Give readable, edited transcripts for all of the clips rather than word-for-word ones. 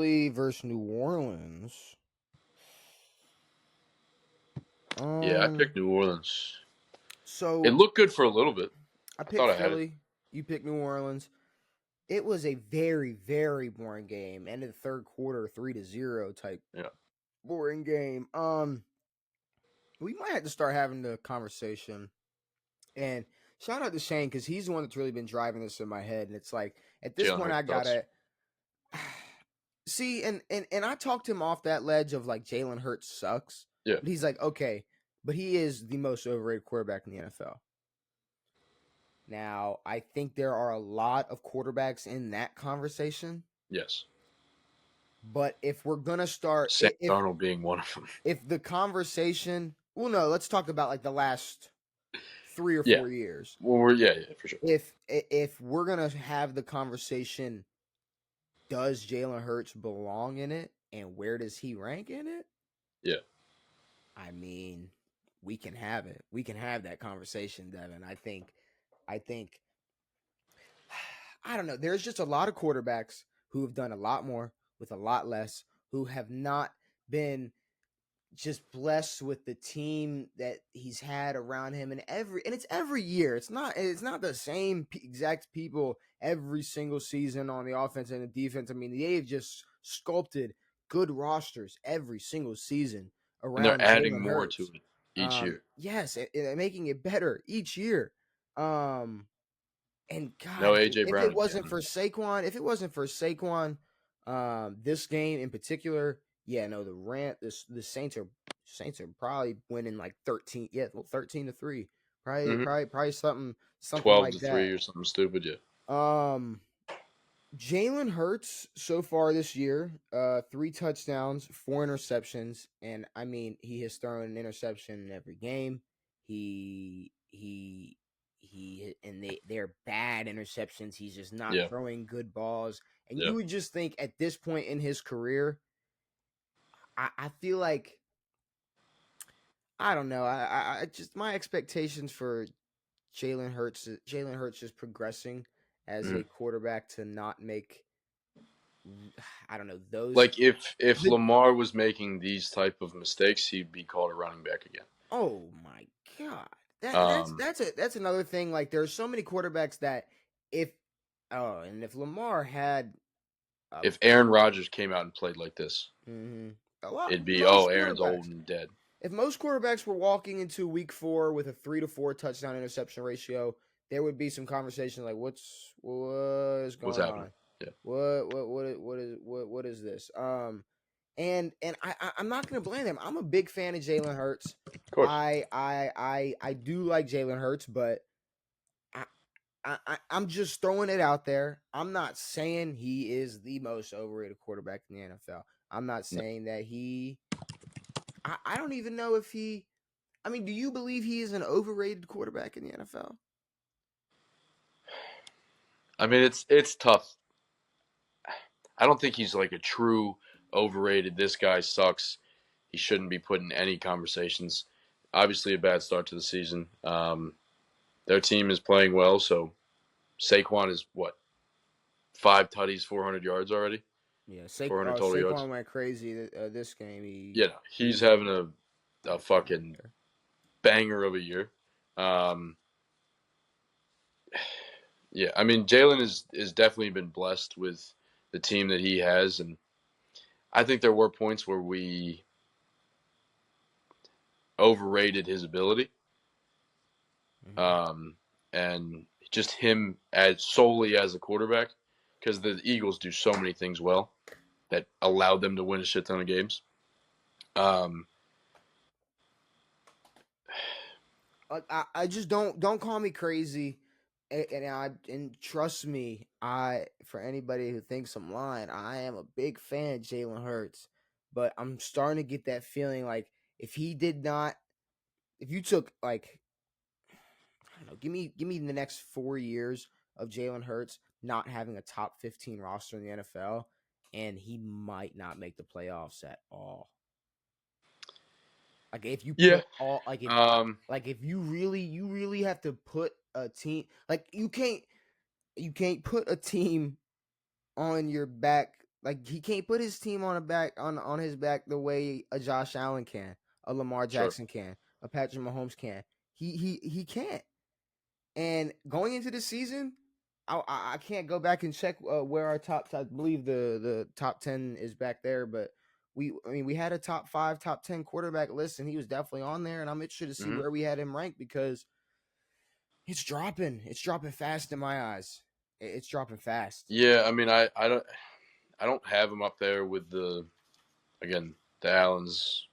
Philly versus New Orleans. Yeah, I Um, picked New Orleans. It so looked good for a little bit. I I picked thought I had it. Philly. You picked New Orleans. It was a very, very boring game. End of the third quarter, 3-0 type Yeah. boring game. We might have to start having the conversation. And shout out to Shane because he's the one that's really been driving this in my head. And it's like at this Jalen point, Hurts I sucks. gotta see. And I talked him off that ledge of like Jalen Hurts sucks, Yeah. but he's like, okay, but he is the most overrated quarterback in the NFL. Now, I think there are a lot of quarterbacks in that conversation, Yes. but if we're gonna start, Sam Darnold being one of them. if the conversation, well, no, let's talk about like the last 3 or Yeah. 4 years. Well, yeah, for sure. If we're gonna have the conversation, does Jalen Hurts belong in it, and where does he rank in it? Yeah. I mean, we can have it. We can have that conversation, Devin. I think I don't know. There's just a lot of quarterbacks who have done a lot more with a lot less, who have not been just blessed with the team that he's had around him, and it's every year. It's not the same exact people every single season on the offense and the defense. I mean, they've just sculpted good rosters every single season And they're around adding Jalen more to Hurts. it each year. Yes, and making it better each year. Um, and No God, AJ if Brown it again. wasn't for Saquon, this game in particular, yeah, no, the Saints are probably winning like 13, yeah, 13-3, probably, Mm-hmm. probably, probably something 12 like to that. 3 or something stupid. Yeah. Um, Jalen Hurts so far this year, 3 touchdowns, 4 interceptions, and I mean he has thrown an interception in every game. He and they're bad interceptions. He's just not Yeah. throwing good balls. And Yeah. you would just think at this point in his career, I feel like I don't know. I just my expectations for Jalen Hurts is progressing as Mm-hmm. a quarterback to not make I don't know those Like if the Lamar was making these type of mistakes, he'd be called a running back again. oh my god. That's Um, that's another thing. Like there's so many quarterbacks that if and if Lamar had a, if Aaron Rodgers came out and played like this, mhm, a lot it'd be most Aaron's old quarterbacks and dead. if most quarterbacks were walking into week 4 with a 3-4 touchdown interception ratio, there would be some conversation like what's What's going happening? on? Yeah. What is this? I'm not gonna blame them. I'm a big fan of Jalen Hurts. Of course. I do like Jalen Hurts, but I, I'm just throwing it out there. I'm not saying he is the most overrated quarterback in the NFL. I'm not No. saying that I don't even know if he. I mean, do you believe he is an overrated quarterback in the NFL? I mean, it's tough. I don't think he's like a true overrated. This guy sucks. He shouldn't be put in any conversations. Obviously, a bad start to the season. Their team is playing well, so Saquon is what 5 tutties, 400 yards already, Yeah, 400 total yards. Saquon went crazy this game. He Yeah, he's having a fucking banger of a year. Um, yeah, I mean Jalen is definitely been blessed with the team that he has, and I think there were points where we overrated his ability, Mhm. um, and just him as solely as a quarterback, because the Eagles do so many things well that allowed them to win a shit ton of games. Um, I just don't call me crazy, and trust me, I for anybody who thinks I'm lying, I am a big fan of Jalen Hurts, but I'm starting to get that feeling like if he did not, if you took like I don't know, give me the next 4 years of Jalen Hurts not having a top 15 roster in the NFL, and he might not make the playoffs at all. Like if you yeah, put all like if you really have to put a team like you can't put a team on your back Like he can't put his team on his back the way a Josh Allen can, a Lamar Sure. Jackson can, a Patrick Mahomes can. He can't. And going into the season, I can't go back and check where our I believe the top 10 is back there, but we had a top 5, top 10 quarterback list, and he was definitely on there. And I'm interested to see Hmm. where we had him ranked because it's dropping fast in my eyes. It's dropping fast. Yeah, I mean, I don't have him up there with the Allens,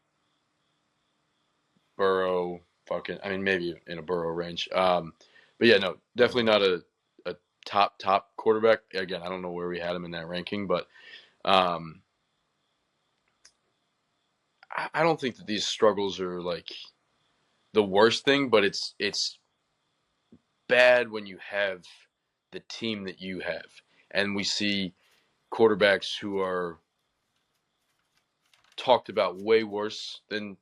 Burrow, fucking. I mean, maybe in a Burrow range. But yeah, no, definitely not a top quarterback. Again, I don't know where we had him in that ranking, but um, I don't think that these struggles are like the worst thing, but it's bad when you have the team that you have, and we see quarterbacks who are talked about way worse than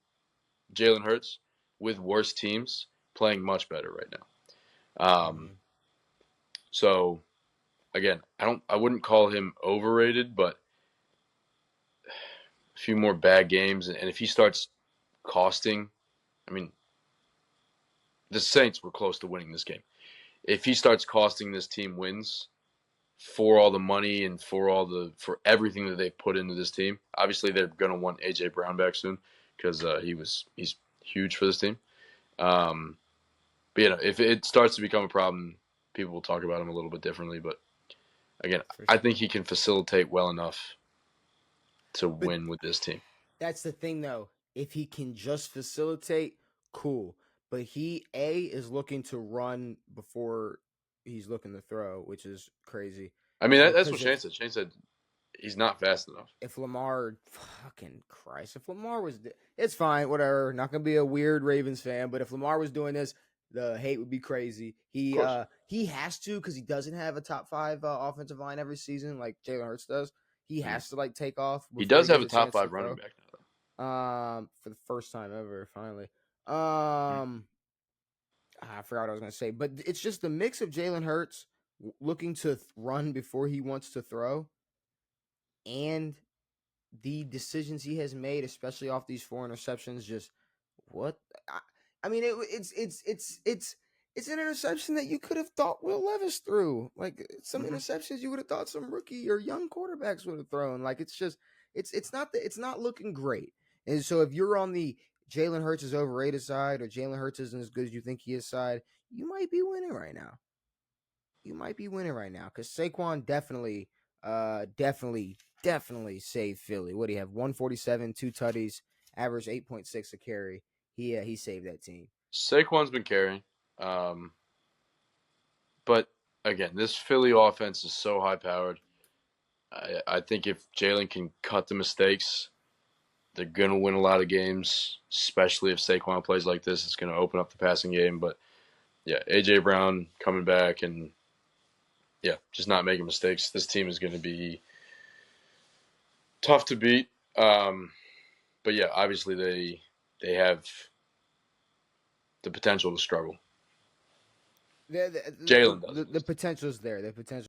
Jalen Hurts with worse teams playing much better right now. Mm-hmm. So again, I wouldn't call him overrated, but a few more bad games, and if he starts costing, I mean, the Saints were close to winning this game. If he starts costing this team wins for all the money and for everything that they put into this team, obviously they're going to want AJ Brown back soon because he's huge for this team. Um, but if it starts to become a problem, people will talk about him a little bit differently. But again, For I sure. think he can facilitate well enough to But win with this team. that's the thing, though. If he can just facilitate, cool. But he is looking to run before he's looking to throw, which is crazy. I mean, that's what Because Shane said. Shane said he's not fast enough. if Lamar, fucking Christ, if Lamar was, it's fine, whatever. Not gonna be a weird Ravens fan, but if Lamar was doing this, the hate would be crazy. Of course, He has to because he doesn't have a top 5 offensive line every season like Jalen Hurts does. He mhm. has to like take off He before does he have gets a a top chance to five running throw. back now, For the first time ever, finally. though. I forgot what I was gonna say, but it's just the mix of Jalen Hurts looking to run before he wants to throw, and the decisions he has made, especially off these 4 interceptions, just what I, I mean, it's an interception that you could have thought Will Levis threw. Like some Hmm. interceptions you would have thought some rookie or young quarterbacks would have thrown. Like it's just it's not looking great. And so if you're on the Jalen Hurts is overrated side or Jalen Hurts isn't as good as you think he is side, you might be winning right now. You might be winning right now because Saquon definitely saved Philly. What do you have? 147, 2 tutties, average 8.6 a carry. He saved that team. Saquon's been carrying, um, but again, this Philly offense is so high powered. I think if Jalen can cut the mistakes, they're gonna win a lot of games. Especially if Saquon plays like this, it's gonna open up the passing game. But yeah, AJ Brown coming back and yeah, just not making mistakes. This team is gonna be tough to beat. But yeah, obviously they have the potential to struggle. The Jalen does. the potential's there. The potential